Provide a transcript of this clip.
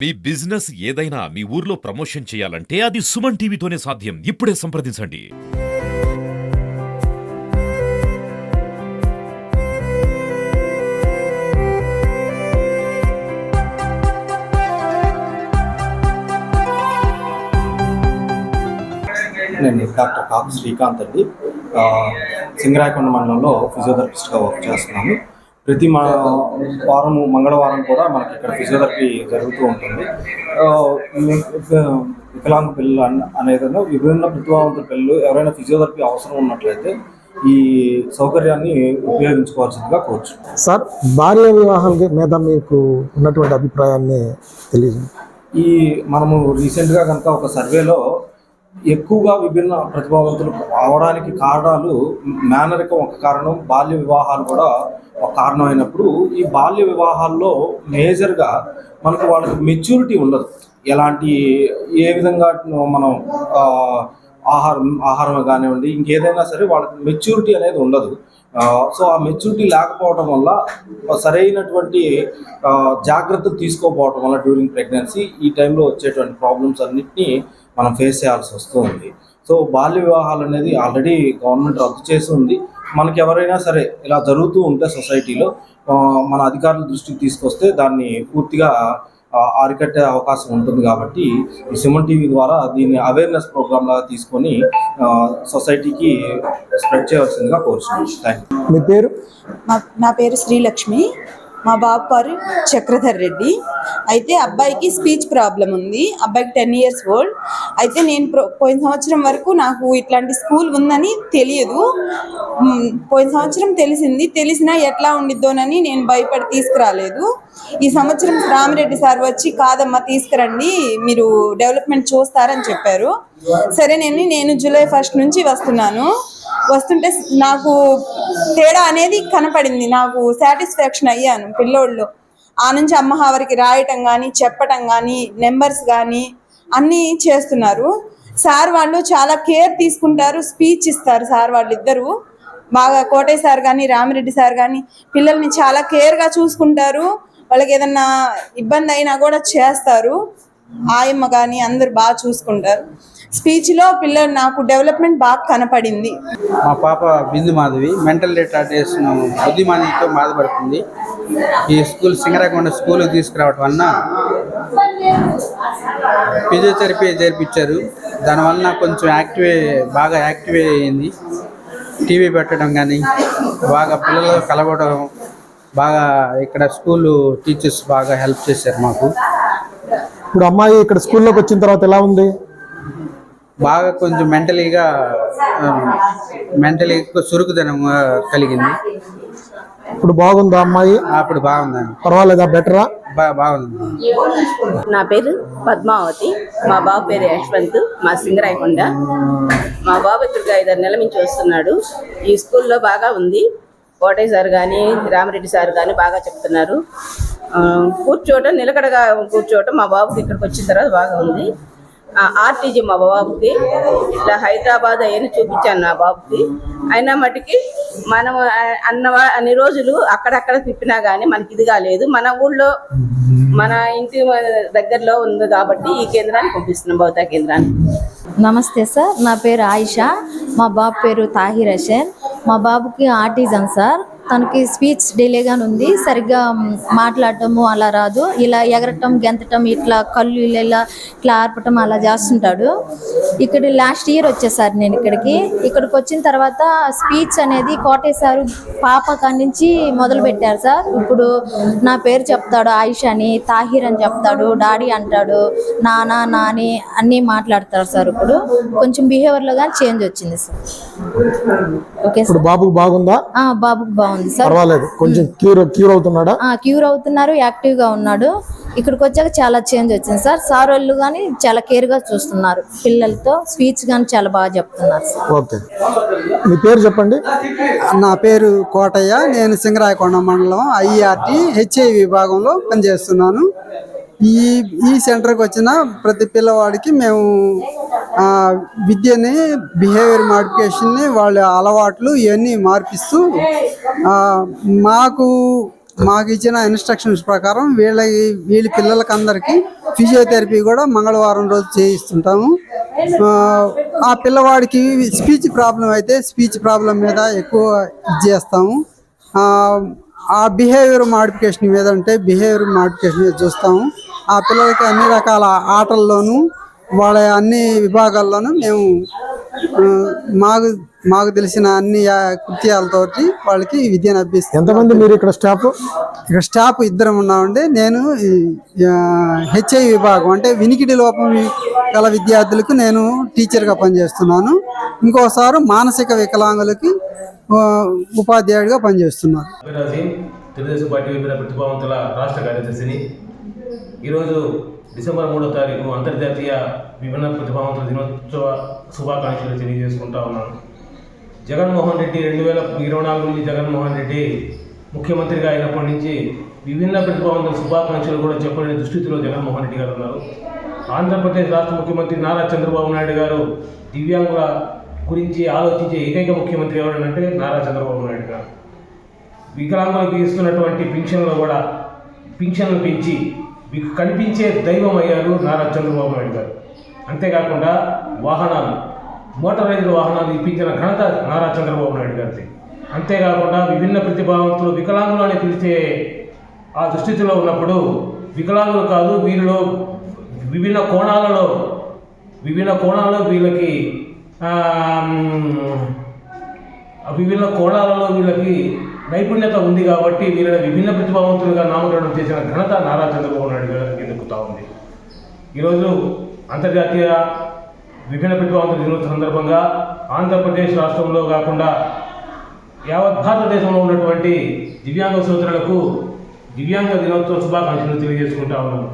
మీ business ఏదైనా మీ ఊర్లో promotion చేయాలంటే అది సుమన్ టీవీతోనే సాధ్యం. ఇప్పుడే సంప్రదించండి. నేను డాక్టర్ కాపు శ్రీకాంత్ అండి. సింగరాయకొండ మండలంలో ఫిజియోథెరపిస్ట్గా వర్క్ చేస్తున్నాను. ప్రతి వారము మంగళవారం కూడా మనకి ఇక్కడ ఫిజియోథెరపీ జరుగుతూ ఉంటుంది. వికలాంగ పిల్లలు అనేది విభిన్న ప్రతిభావంతుల పిల్లలు ఎవరైనా ఫిజియోథెరపీ అవసరం ఉన్నట్లయితే ఈ సౌకర్యాన్ని ఉపయోగించుకోవాల్సిందిగా కోరుచు. సార్, బాల్య వివాహాల మీద మీకు ఉన్నటువంటి అభిప్రాయాన్ని తెలియదు. మనము రీసెంట్గా కనుక ఒక సర్వేలో ఎక్కువగా విభిన్న ప్రతిభావంతులు అవడానికి కారణాలు మేనరికం ఒక కారణం, బాల్య వివాహాలు కూడా ఒక కారణం అయినప్పుడు ఈ బాల్య వివాహాల్లో మేజర్గా మనకు వాళ్ళకి మెచ్యూరిటీ ఉండదు. ఏ విధంగా మనం ఆహారం కానివ్వండి, ఇంకేదైనా సరే వాళ్ళకి మెచ్యూరిటీ అనేది ఉండదు. సో ఆ మెచ్యూరిటీ లేకపోవడం వల్ల సరైనటువంటి జాగ్రత్తలు తీసుకోకపోవడం వల్ల డ్యూరింగ్ ప్రెగ్నెన్సీ ఈ టైంలో వచ్చేటువంటి ప్రాబ్లమ్స్ అన్నింటినీ మనం ఫేస్ చేయాల్సి వస్తుంది. సో బాల్య వివాహాలు అనేది ఆల్రెడీ గవర్నమెంట్ రద్దు చేసి ఉంది. మనకి ఎవరైనా సరే ఇలా జరుగుతూ ఉంటే సొసైటీలో మన అధికారుల దృష్టికి తీసుకొస్తే దాన్ని పూర్తిగా అరికట్టే అవకాశం ఉంటుంది. కాబట్టి ఈ సుమన్ టీవీ ద్వారా దీన్ని అవేర్నెస్ ప్రోగ్రామ్ లాగా తీసుకొని సొసైటీకి స్ప్రెడ్ చేయవలసిందిగా కోరుతున్నాను. Thank you. మీ పేరు? నా పేరు శ్రీలక్ష్మి. మా బాబు పేరు చక్రధర్ రెడ్డి. అయితే అబ్బాయికి స్పీచ్ ప్రాబ్లం ఉంది. అబ్బాయికి 10 years ఓల్డ్. అయితే నేను పోయిన సంవత్సరం వరకు నాకు ఇట్లాంటి స్కూల్ ఉందని తెలియదు. పోయిన సంవత్సరం తెలిసినా ఎట్లా ఉండిద్దోనని నేను భయపడి తీసుకురాలేదు. ఈ సంవత్సరం రామిరెడ్డి సార్ వచ్చి కాదమ్మా తీసుకురండి, మీరు డెవలప్మెంట్ చూస్తారని చెప్పారు. సరే నేను జూలై 1st నుంచి వస్తుంటే నాకు తేడా అనేది కనపడింది. నాకు సాటిస్ఫాక్షన్ అయ్యాను పిల్లోళ్ళు. ఆ నుంచి అమ్మహావరికి రాయటం కానీ, చెప్పటం కానీ, నెంబర్స్ కానీ అన్నీ చేస్తున్నారు. సార్ వాళ్ళు చాలా కేర్ తీసుకుంటారు, స్పీచ్ ఇస్తారు. సార్ వాళ్ళిద్దరూ బాగా, కోటయ్య సార్ కానీ రామిరెడ్డి సార్ కానీ పిల్లల్ని చాలా కేర్గా చూసుకుంటారు. వాళ్ళకి ఏదన్నా ఇబ్బంది అయినా కూడా చేస్తారు. ఆయమ్మ కానీ అందరు బాగా చూసుకుంటారు. స్పీచ్లో పిల్లలు నాకు డెవలప్మెంట్ బాగా కనపడింది. మా పాప బిందు మాధవి మెంటల్ రిటార్డేషన్ బుద్ధిమానితో బాధపడుతుంది. ఈ స్కూల్ సింగరాకొండ స్కూల్ తీసుకురావడం వలన ఫిజియోథెరపీ జరిపించారు. దానివల్ల కొంచెం బాగా యాక్టివ్ అయ్యింది. టీవీ పెట్టడం కానీ, బాగా పిల్లలు కలవడం, బాగా ఇక్కడ స్కూల్ టీచర్స్ బాగా హెల్ప్ చేశారు మాకు. ఇప్పుడు అమ్మాయి ఇక్కడ స్కూల్లోకి వచ్చిన తర్వాత ఎలా ఉంది? బాగా కొంచెం మెంటలీ చురుకుదనం కలిగింది. ఇప్పుడు బాగుందా అమ్మాయి? అప్పుడు బాగుందండి. పర్వాలేదా? బెటరా? బాగుంది. నా పేరు పద్మావతి. మా బాబు పేరు యశ్వంత్. మా సింగరాయకొండ. మా బాబు ఇక్కడికి 5-6 నెలల నుంచి వస్తున్నాడు. ఈ స్కూల్లో బాగా ఉంది. కోటయ్య సార్ కానీ, రామిరెడ్డి సార్ కానీ బాగా చెప్తున్నారు. కూర్చోవటం, నిలకడగా కూర్చోవటం మా బాబుకి ఇక్కడికి వచ్చిన తర్వాత బాగా ఉంది. ఆర్టీజీ మా బాబుకి ఇట్లా హైదరాబాద్ అయినా చూపించాను నా బాబుకి. అయినా మటుకి మనం అన్ని రోజులు అక్కడక్కడ తిప్పినా కానీ మనకి ఇది కాలేదు. మన ఊళ్ళో మన ఇంటి దగ్గరలో ఉంది కాబట్టి ఈ కేంద్రాన్ని పంపిస్తున్నాం, భౌతా కేంద్రాన్ని. నమస్తే సార్, నా పేరు ఆయిషా. మా బాబు పేరు తాహిర్ హసన్. మా బాబుకి ఆటిజం సార్. తనకి స్పీచ్ డిలేగానే ఉంది. సరిగ్గా మాట్లాడటము అలా రాదు. ఇలా ఎగరటం, గెంతటం, ఇట్లా కళ్ళు ఇట్లా ఆర్పటం అలా చేస్తుంటాడు. ఇక్కడ లాస్ట్ ఇయర్ వచ్చేసారు నేను ఇక్కడికి వచ్చిన తర్వాత స్పీచ్ అనేది కోటయ్య సారు పాప కాడి నుంచి మొదలు పెట్టారు సార్. ఇప్పుడు నా పేరు చెప్తాడు ఆయిషా అని, తాహిర్ అని చెప్తాడు, డాడీ అంటాడు, నానా నాని అన్నీ మాట్లాడతారు సార్. ఇప్పుడు కొంచెం బిహేవియర్లో కానీ చేంజ్ వచ్చింది సార్. Okay sir. బాబుకు బాగుందా? బాబుకు బాగుంది సార్. పర్వాలేదు. కొంచెం క్యూర్ అవుతున్నాడా? క్యూర్ అవుతున్నారు, యాక్టివ్ గా ఉన్నాడు. ఇక్కడికి వచ్చాక చాలా చేంజ్ వచ్చింది సార్. సార్ వాళ్ళు కానీ చాలా కేర్ గా చూస్తున్నారు పిల్లలతో. స్పీచ్ కానీ చాలా బాగా చెప్తున్నారు సార్. ఓకే, మీ పేరు చెప్పండి. నా పేరు కోటయ్య. నేను సింగరాయకొండ మండలం IRT HIV విభాగంలో పనిచేస్తున్నాను. ఈ సెంటర్కి వచ్చిన ప్రతి పిల్లవాడికి మేము విద్యని, బిహేవియర్ మాడిఫికేషన్ని, వాళ్ళ అలవాట్లు ఇవన్నీ మార్పిస్తూ మాకు మాకు ఇచ్చిన ఇన్స్ట్రక్షన్స్ ప్రకారం వీళ్ళ పిల్లలకి అందరికీ ఫిజియోథెరపీ కూడా మంగళవారం రోజు చేయిస్తుంటాము. ఆ పిల్లవాడికి స్పీచ్ ప్రాబ్లం అయితే స్పీచ్ ప్రాబ్లం మీద ఎక్కువ ఇది చేస్తాము. ఆ బిహేవియర్ మాడిఫికేషన్ మీద అంటే బిహేవియర్ మాడిఫికేషన్ మీద చూస్తాము. ఆ పిల్లలకి అన్ని రకాల ఆటల్లోనూ వాళ్ళ అన్ని విభాగాల్లోనూ మేము మాకు తెలిసిన అన్ని కృత్యాలతోటి వాళ్ళకి విద్యను అభ్యసిస్తాం. ఎంతమంది మీరు ఇక్కడ స్టాఫ్? ఇక్కడ స్టాఫ్ ఇద్దరం ఉన్నామండి. నేను హెచ్ఐ విభాగం అంటే వినికిడి లోపం గల విద్యార్థులకు నేను టీచర్గా పనిచేస్తున్నాను. ఇంకోసారి మానసిక వికలాంగులకి ఉపాధ్యాయుడిగా పనిచేస్తున్నాను. తెలుగుదేశం పార్టీ విభిన్న ప్రతిభావంతుల రాష్ట్ర కార్యదర్శిని. ఈరోజు డిసెంబర్ 3వ తారీఖు అంతర్జాతీయ విభిన్న ప్రతిభావంతుల దినోత్సవ శుభాకాంక్షలు తెలియజేసుకుంటా ఉన్నాను. జగన్మోహన్ రెడ్డి 2024 నుంచి జగన్మోహన్ రెడ్డి ముఖ్యమంత్రిగా అయినప్పటి నుంచి విభిన్న ప్రతిభావంతుల శుభాకాంక్షలు కూడా చెప్పలేని దుస్థితిలో జగన్మోహన్ రెడ్డి గారు ఉన్నారు. ఆంధ్రప్రదేశ్ రాష్ట్ర ముఖ్యమంత్రి నారా చంద్రబాబు నాయుడు గారు దివ్యాంగుల గురించి ఆలోచించే ఏకైక ముఖ్యమంత్రి ఎవరంటే నారా చంద్రబాబు నాయుడు గారు. వికలాంగులకు ఇస్తున్నటువంటి పింఛన్లు పెంచి కనిపించే దైవం అయ్యారు నారా చంద్రబాబు నాయుడు గారు. అంతేకాకుండా మోటారైజ్డ్ వాహనాలు ఇప్పించిన ఘనత నారా చంద్రబాబు నాయుడు గారిది. అంతేకాకుండా విభిన్న ప్రతిభావంతులు వికలాంగులు అని పిలిచే ఆ దుస్థితిలో ఉన్నప్పుడు వికలాంగులు కాదు, వీరిలో విభిన్న కోణాలలో వీళ్ళకి నైపుణ్యత ఉంది కాబట్టి వీళ్ళని విభిన్న ప్రతిభావంతులుగా నామకరణం చేసిన ఘనత నారా చంద్రబాబు నాయుడు గారికి దక్కుతా ఉంది. ఈరోజు అంతర్జాతీయ విభిన్న ప్రతిభావంతుల దినోత్సవం సందర్భంగా ఆంధ్రప్రదేశ్ రాష్ట్రంలో కాకుండా యావత్ భారతదేశంలో ఉన్నటువంటి దివ్యాంగ సోదరులకు దివ్యాంగ దినోత్సవ శుభాకాంక్షలు తెలియజేసుకుంటా ఉన్నాను.